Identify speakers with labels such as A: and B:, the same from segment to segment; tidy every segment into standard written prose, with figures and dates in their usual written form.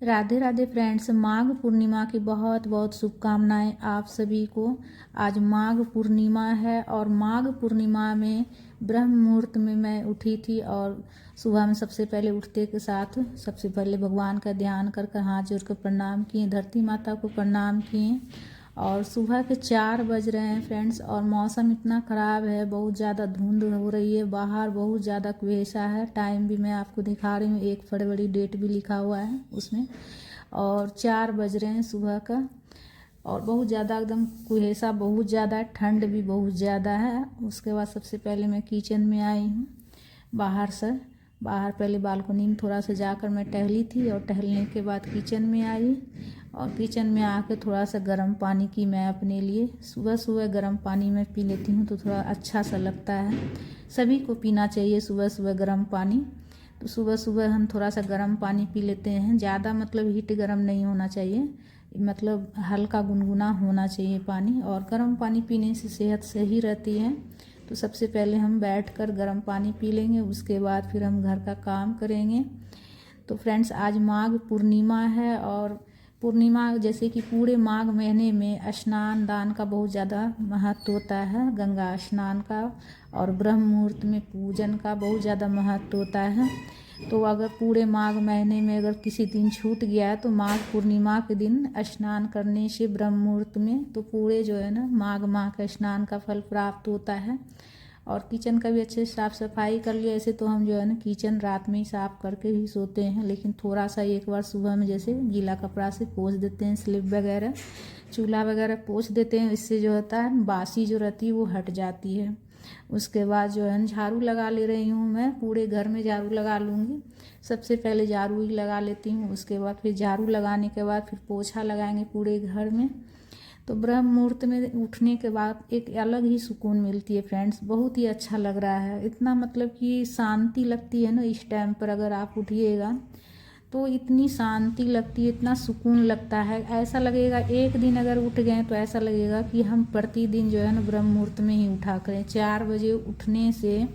A: Radhe Radhe friends, Magh Purnima की बहुत बहुत शुभकामनाएं आप सभी को। आज माघ पूर्णिमा है और माघ पूर्णिमा में ब्रह्म मुहूर्त में मैं उठी थी और सुबह में सबसे पहले उठते के साथ सबसे पहले भगवान का ध्यान कर हाथ जोड़ कर प्रणाम किए, धरती माता को प्रणाम किए। और सुबह के 4 बज रहे हैं फ्रेंड्स और मौसम इतना ख़राब है, बहुत ज़्यादा धुंध हो रही है, बाहर बहुत ज़्यादा कुहेसा है। टाइम भी मैं आपको दिखा रही हूँ, 1 फरवरी डेट भी लिखा हुआ है उसमें। और 4 बज रहे हैं सुबह का और बहुत ज़्यादा एकदम कुहेसा, बहुत ज़्यादा ठंड भी बहुत ज़्यादा है। उसके बाद सबसे पहले मैं किचन में आई हूँ बाहर पहले बालकनी में थोड़ा सा जाकर मैं टहली थी और टहलने के बाद किचन में आई और किचन में आकर थोड़ा सा गर्म पानी की मैं अपने लिए। सुबह सुबह गर्म पानी मैं पी लेती हूँ तो थोड़ा अच्छा सा लगता है, सभी को पीना चाहिए सुबह सुबह गर्म पानी। तो सुबह सुबह हम थोड़ा सा गर्म पानी पी लेते हैं, ज़्यादा मतलब हीट गर्म नहीं होना चाहिए, मतलब हल्का गुनगुना होना चाहिए पानी। और गर्म पानी पीने से सेहत सही रहती है। तो सबसे पहले हम बैठकर गर्म पानी पी लेंगे, उसके बाद फिर हम घर का काम करेंगे। तो फ्रेंड्स, आज माघ पूर्णिमा है और पूर्णिमा जैसे कि पूरे माघ महीने में स्नान दान का बहुत ज़्यादा महत्व होता है, गंगा स्नान का और ब्रह्म मुहूर्त में पूजन का बहुत ज़्यादा महत्व होता है। तो अगर पूरे माघ महीने में अगर किसी दिन छूट गया है तो माघ पूर्णिमा के दिन स्नान करने से ब्रह्म मुहूर्त में तो पूरे जो है ना माघ माह का स्नान का फल प्राप्त होता है। और किचन का भी अच्छे से साफ़ सफाई कर लिया। ऐसे तो हम जो है ना किचन रात में ही साफ़ करके ही सोते हैं, लेकिन थोड़ा सा एक बार सुबह में जैसे गीला कपड़ा से पोंछ देते हैं, स्लिप वगैरह चूल्हा वगैरह पोंछ देते हैं। इससे जो होता है बासी जो रहती है वो हट जाती है। उसके बाद जो है झाड़ू लगा ले रही हूँ, मैं पूरे घर में झाड़ू लगा लूँगी। सबसे पहले झाड़ू ही लगा लेती हूँ, उसके बाद फिर झाड़ू लगाने के बाद फिर पोछा लगाएंगे पूरे घर में। तो ब्रह्म मुहूर्त में उठने के बाद एक अलग ही सुकून मिलती है फ्रेंड्स, बहुत ही अच्छा लग रहा है। इतना मतलब कि शांति लगती है ना इस टाइम पर, अगर आप उठिएगा तो इतनी शांति लगती है, इतना सुकून लगता है। ऐसा लगेगा एक दिन अगर उठ गए तो ऐसा लगेगा कि हम प्रतिदिन जो है ना ब्रह्म मुहूर्त में ही उठा करें। 4 बजे उठने से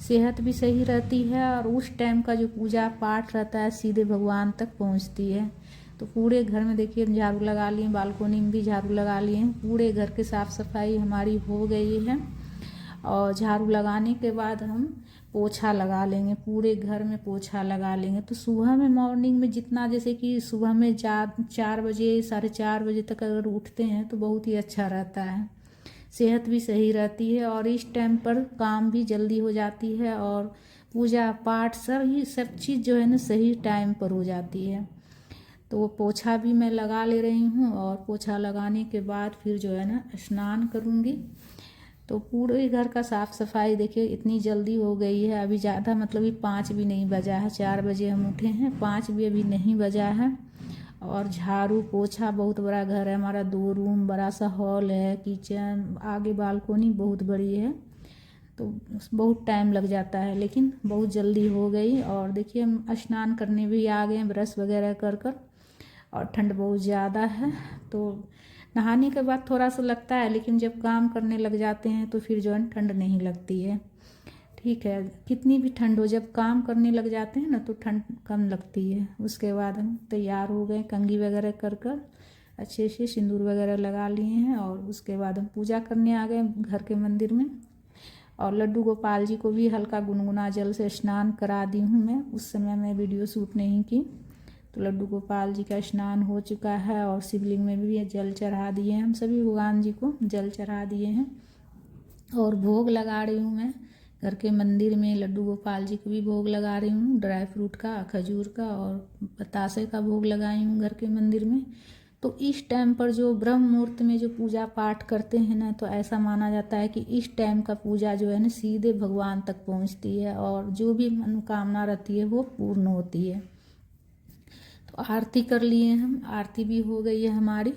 A: सेहत भी सही रहती है और उस टाइम का जो पूजा पाठ रहता है सीधे भगवान तक पहुंचती है। तो पूरे घर में देखिए झाड़ू लगा लिए, बालकोनी में भी झाड़ू लगा लिए, पूरे घर की साफ़ सफाई हमारी हो गई है। और झाड़ू लगाने के बाद हम पोछा लगा लेंगे, पूरे घर में पोछा लगा लेंगे। तो सुबह में मॉर्निंग में जितना जैसे कि सुबह में 4 बजे 4:30 बजे तक अगर उठते हैं तो बहुत ही अच्छा रहता है, सेहत भी सही रहती है और इस टाइम पर काम भी जल्दी हो जाती है और पूजा पाठ सब चीज़ जो है ना सही टाइम पर हो जाती है। तो वो पोछा भी मैं लगा ले रही हूँ और पोछा लगाने के बाद फिर जो है ना स्नान करूँगी। तो पूरे घर का साफ़ सफाई देखिए इतनी जल्दी हो गई है, अभी ज़्यादा मतलब कि 5 भी नहीं बजा है। 4 बजे हम उठे हैं, 5 भी अभी नहीं बजा है। और झाड़ू पोछा, बहुत बड़ा घर है हमारा, 2 रूम, बड़ा सा हॉल है, किचन, आगे बालकोनी बहुत बड़ी है। तो बहुत टाइम लग जाता है लेकिन बहुत जल्दी हो गई। और देखिए हम स्नान करने भी आ गए ब्रश वगैरह कर कर। और ठंड बहुत ज़्यादा है तो नहाने के बाद थोड़ा सा लगता है, लेकिन जब काम करने लग जाते हैं तो फिर जो है ठंड नहीं लगती है। ठीक है, कितनी भी ठंड हो, जब काम करने लग जाते हैं ना तो ठंड कम लगती है। उसके बाद हम तैयार हो गए, कंघी वगैरह कर कर अच्छे से सिंदूर वगैरह लगा लिए हैं और उसके बाद हम पूजा करने आ गए घर के मंदिर में। और लड्डू गोपाल जी को भी हल्का गुनगुना जल से स्नान करा दी हूँ मैं, उस समय मैं वीडियो शूट नहीं की। तो लड्डू गोपाल जी का स्नान हो चुका है और शिवलिंग में भी जल चढ़ा दिए हैं, हम सभी भगवान जी को जल चढ़ा दिए हैं। और भोग लगा रही हूँ मैं घर के मंदिर में, लड्डू गोपाल जी को भी भोग लगा रही हूँ, ड्राई फ्रूट का, खजूर का और बतासे का भोग लगाई हूँ घर के मंदिर में। तो इस टाइम पर जो ब्रह्म मुहूर्त में जो पूजा पाठ करते हैं ना, तो ऐसा माना जाता है कि इस टाइम का पूजा जो है ना सीधे भगवान तक पहुँचती है और जो भी मनोकामना रहती है वो पूर्ण होती है। तो आरती कर लिए हम, आरती भी हो गई है हमारी।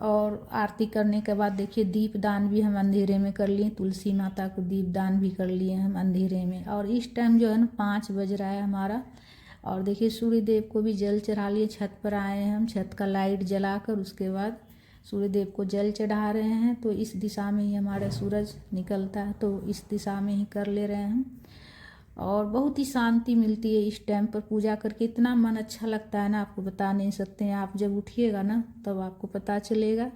A: और आरती करने के बाद देखिए दीप दान भी हम अंधेरे में कर लिए, तुलसी माता को दीप दान भी कर लिए हम अंधेरे में। और इस टाइम जो है ना 5 बज रहा है हमारा। और देखिए सूर्य देव को भी जल चढ़ा लिए, छत पर आए हैं हम, छत का लाइट जलाकर उसके बाद सूर्य देव को जल चढ़ा रहे हैं। तो इस दिशा में ही हमारा सूरज निकलता है तो इस दिशा में ही कर ले रहे हैं हम। और बहुत ही शांति मिलती है इस टाइम पर पूजा करके। इतना मन अच्छा लगता है ना, आपको बता नहीं सकते हैं। आप जब उठिएगा ना तब आपको पता चलेगा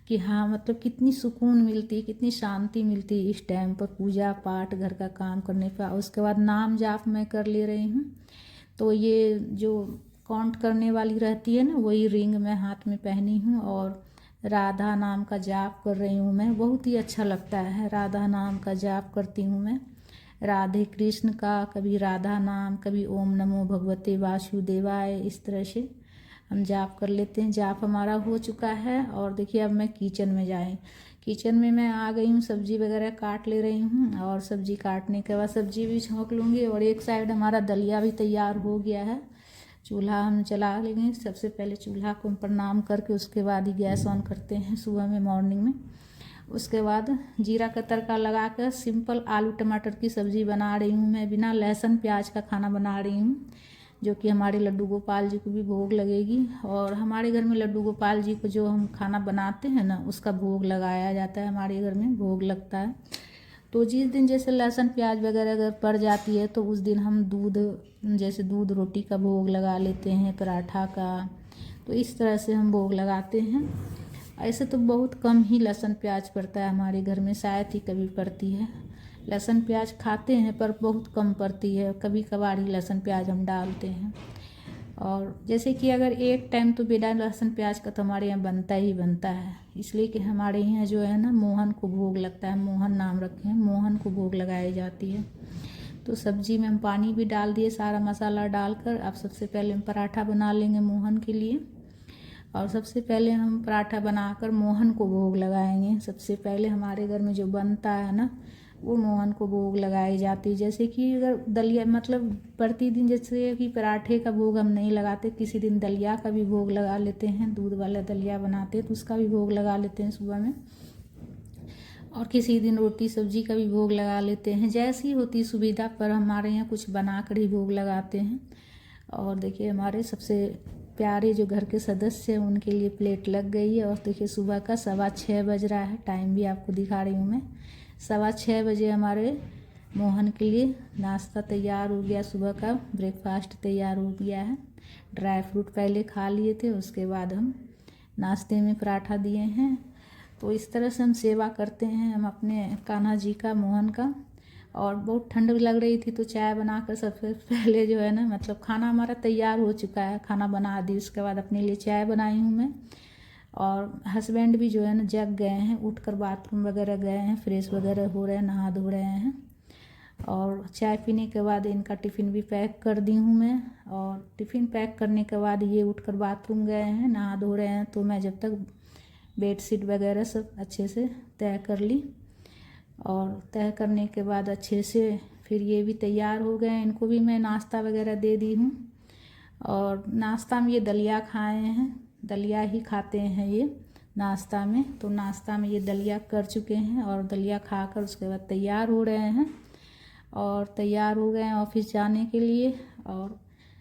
A: कि हाँ मतलब कितनी सुकून मिलती है, कितनी शांति मिलती है इस टाइम पर पूजा पाठ घर का काम करने पर। उसके बाद नाम जाप मैं कर ले रही हूँ। तो ये जो काउंट करने वाली रहती है ना, वही रिंग मैं हाथ में पहनी हूँ और राधा नाम का जाप कर रही हूँ मैं। बहुत ही अच्छा लगता है, राधा नाम का जाप करती हूँ मैं। राधे कृष्ण का, कभी राधा नाम, कभी ओम नमो भगवते वासुदेवाय, इस तरह से हम जाप कर लेते हैं। जाप हमारा हो चुका है और देखिए अब मैं किचन में जाए। किचन में मैं आ गई हूँ, सब्जी वगैरह काट ले रही हूँ और सब्जी काटने के बाद सब्जी भी छौंक लूँगी। और एक साइड हमारा दलिया भी तैयार हो गया है। चूल्हा हम चला लेंगे। सबसे पहले चूल्हा को प्रणाम करके उसके बाद ही गैस ऑन करते हैं सुबह में, मॉर्निंग में। उसके बाद जीरा का तड़का लगा कर सिंपल आलू टमाटर की सब्ज़ी बना रही हूँ मैं। बिना लहसुन प्याज का खाना बना रही हूँ, जो कि हमारे लड्डू गोपाल जी को भी भोग लगेगी। और हमारे घर में लड्डू गोपाल जी को जो हम खाना बनाते हैं ना, उसका भोग लगाया जाता है, हमारे घर में भोग लगता है। तो जिस दिन जैसे लहसुन प्याज वगैरह अगर पड़ जाती है तो उस दिन हम दूध, जैसे दूध रोटी का भोग लगा लेते हैं, पराठा का। तो इस तरह से हम भोग लगाते हैं। ऐसे तो बहुत कम ही लहसुन प्याज पड़ता है हमारे घर में, शायद ही कभी पड़ती है। लहसुन प्याज खाते हैं पर बहुत कम पड़ती है, कभी कभार ही लहसुन प्याज हम डालते हैं। और जैसे कि अगर एक टाइम तो बिना लहसुन प्याज का तो हमारे यहाँ बनता ही बनता है, इसलिए कि हमारे यहाँ जो है ना मोहन को भोग लगता है। मोहन नाम रखे हैं, मोहन को भोग लगाई जाती है। तो सब्जी में हम पानी भी डाल दिए, सारा मसाला डालकर। अब सबसे पहले हम पराठा बना लेंगे मोहन के लिए। और सबसे पहले हम पराठा बनाकर मोहन को भोग लगाएंगे। सबसे पहले हमारे घर में जो बनता है ना, वो मोहन को भोग लगाई जाती है। जैसे कि अगर दलिया, मतलब प्रतिदिन जैसे कि पराठे का भोग हम नहीं लगाते, किसी दिन दलिया का भी भोग लगा लेते हैं। दूध वाला दलिया बनाते हैं तो उसका भी भोग लगा लेते हैं सुबह में। और किसी दिन रोटी सब्जी का भी भोग लगा लेते हैं, जैसी होती सुविधा। पर हमारे यहाँ कुछ बना कर ही भोग लगाते हैं। और देखिए हमारे सबसे प्यारे जो घर के सदस्य हैं उनके लिए प्लेट लग गई है। और देखिए सुबह का 6:15 बज रहा है, टाइम भी आपको दिखा रही हूँ मैं। 6:15 बजे हमारे मोहन के लिए नाश्ता तैयार हो गया, सुबह का ब्रेकफास्ट तैयार हो गया है। ड्राई फ्रूट पहले खा लिए थे, उसके बाद हम नाश्ते में पराठा दिए हैं। तो इस तरह से हम सेवा करते हैं हम अपने कान्हा जी का, मोहन का। और बहुत ठंड भी लग रही थी तो चाय बनाकर सबसे पहले जो है ना, मतलब खाना हमारा तैयार हो चुका है, खाना बना दी। उसके बाद अपने लिए चाय बनाई हूँ मैं। और हस्बैंड भी जो है ना जग गए हैं, उठकर बाथरूम वगैरह गए हैं, फ्रेश वगैरह हो रहे हैं, नहा धो रहे हैं। और चाय पीने के बाद इनका टिफ़िन भी पैक कर दी हूँ मैं। और टिफ़िन पैक करने के बाद ये उठकर बाथरूम गए हैं, नहा धो रहे हैं। तो मैं जब तक बेडशीट वगैरह सब अच्छे से तय कर ली। और तय करने के बाद अच्छे से फिर ये भी तैयार हो गए, इनको भी मैं नाश्ता वगैरह दे दी हूँ। और नाश्ता में ये दलिया खाए हैं, दलिया ही खाते हैं ये नाश्ता में। तो नाश्ता में ये दलिया कर चुके हैं और दलिया खाकर उसके बाद तैयार हो रहे हैं। और तैयार हो गए हैं ऑफिस जाने के लिए। और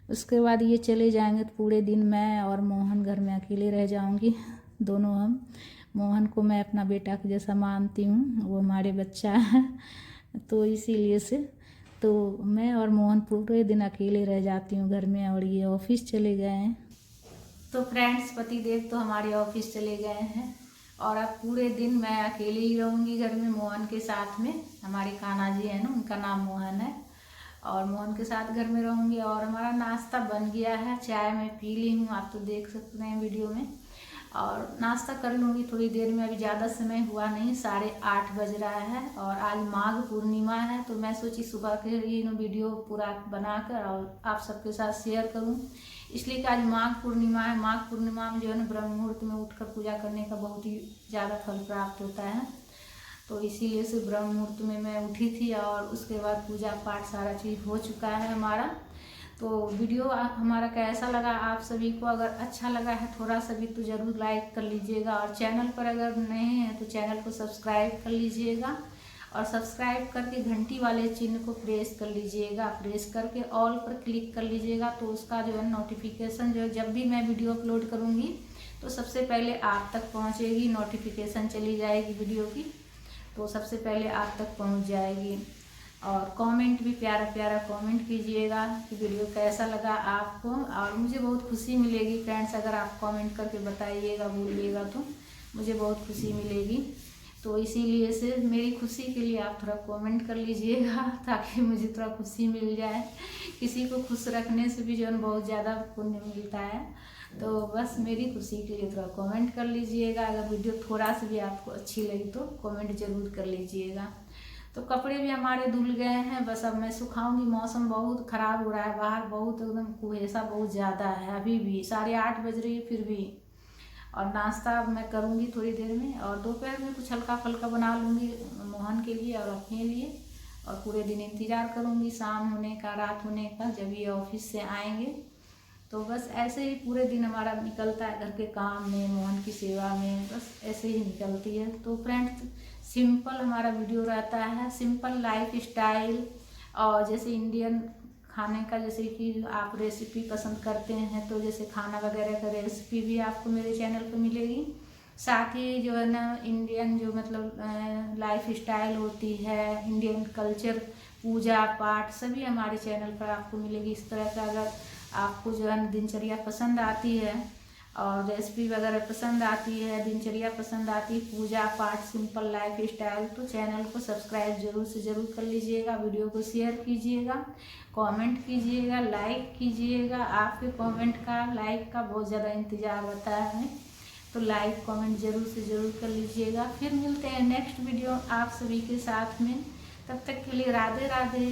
A: उसके बाद ये चले जाएंगे तो पूरे दिन मैं और मोहन घर में अकेले रह जाऊंगी। दोनों हम, मोहन को मैं अपना बेटा के जैसा मानती हूँ, वो हमारे बच्चा है। तो इसीलिए से तो मैं और मोहन पूरे दिन अकेले रह जाती हूँ घर में। और ये ऑफिस चले गए हैं। तो फ्रेंड्स, पतिदेव तो हमारे ऑफिस चले गए हैं और अब पूरे दिन मैं अकेले ही रहूँगी घर में मोहन के साथ में। हमारे कान्हा जी है ना, उनका नाम मोहन है। और मोहन के साथ घर में रहूँगी। और हमारा नाश्ता बन गया है, चाय मैं पी ली हूँ, आप तो देख सकते हैं वीडियो में। और नाश्ता कर लूँगी थोड़ी देर में, अभी ज़्यादा समय हुआ नहीं, 8:30 बज रहा है। और आज माघ पूर्णिमा है तो मैं सोची सुबह के ही वीडियो पूरा बनाकर और आप सबके साथ शेयर करूँ, इसलिए कि आज माघ पूर्णिमा है। माघ पूर्णिमा में जो है ना ब्रह्म मुहूर्त में उठकर पूजा करने का बहुत ही ज़्यादा फल प्राप्त होता है। तो इसीलिए से ब्रह्म मुहूर्त में मैं उठी थी और उसके बाद पूजा पाठ सारा चीज़ हो चुका है हमारा। तो वीडियो हमारा कैसा लगा आप सभी को, अगर अच्छा लगा है थोड़ा सा भी तो ज़रूर लाइक कर लीजिएगा। और चैनल पर अगर नए हैं तो चैनल को सब्सक्राइब कर लीजिएगा। और सब्सक्राइब करके घंटी वाले चिन्ह को प्रेस कर लीजिएगा, प्रेस करके ऑल पर क्लिक कर लीजिएगा। तो उसका जो है नोटिफिकेशन, जो जब भी मैं वीडियो अपलोड करूँगी तो सबसे पहले आप तक पहुँचेगी, नोटिफिकेशन चली जाएगी वीडियो की, तो सबसे पहले आप तक पहुँच जाएगी। और कमेंट भी प्यारा प्यारा कमेंट कीजिएगा कि वीडियो कैसा लगा आपको। और मुझे बहुत खुशी मिलेगी फ्रेंड्स, अगर आप कमेंट करके बताइएगा, बोलिएगा तो मुझे बहुत खुशी मिलेगी। तो इसीलिए से मेरी खुशी के लिए आप थोड़ा कमेंट कर लीजिएगा ताकि मुझे थोड़ा खुशी मिल जाए। किसी को खुश रखने से भी जो है बहुत ज़्यादा पुण्य मिलता है। तो बस मेरी खुशी के लिए थोड़ा कमेंट कर लीजिएगा। अगर वीडियो थोड़ा सा भी आपको अच्छी लगी तो कमेंट ज़रूर कर लीजिएगा। तो कपड़े भी हमारे धुल गए हैं, बस अब मैं सुखाऊंगी। मौसम बहुत ख़राब हो रहा है बाहर, बहुत एकदम कुहेसा बहुत ज़्यादा है। अभी भी 8:30 बज रही है फिर भी। और नाश्ता अब मैं करूँगी थोड़ी देर में, और दोपहर में कुछ हल्का फुल्का बना लूँगी मोहन के लिए और अपने लिए। और पूरे दिन इंतज़ार करूँगी शाम होने का, रात होने का, जब ये ऑफिस से आएंगे। तो बस ऐसे ही पूरे दिन हमारा निकलता है, घर के काम में, मोहन की सेवा में, बस ऐसे ही निकलती है। तो फ्रेंड्स सिंपल हमारा वीडियो रहता है, सिंपल लाइफ स्टाइल। और जैसे इंडियन खाने का, जैसे कि आप रेसिपी पसंद करते हैं तो जैसे खाना वगैरह का रेसिपी भी आपको मेरे चैनल पर मिलेगी। साथ ही जो है ना इंडियन जो मतलब लाइफ स्टाइल होती है, इंडियन कल्चर, पूजा पाठ सभी हमारे चैनल पर आपको मिलेगी। इस तरह का अगर आपको जो है दिनचर्या पसंद आती है और रेसिपी वगैरह पसंद आती है, दिनचर्या पसंद आती है, पूजा पाठ, सिंपल लाइफ स्टाइल, तो चैनल को सब्सक्राइब जरूर से ज़रूर कर लीजिएगा। वीडियो को शेयर कीजिएगा, कमेंट कीजिएगा, लाइक कीजिएगा। आपके कमेंट का, लाइक का बहुत ज़्यादा इंतज़ार रहता है हमें। तो लाइक कमेंट ज़रूर से ज़रूर कर लीजिएगा। फिर मिलते हैं नेक्स्ट वीडियो आप सभी के साथ में। तब तक के लिए राधे राधे।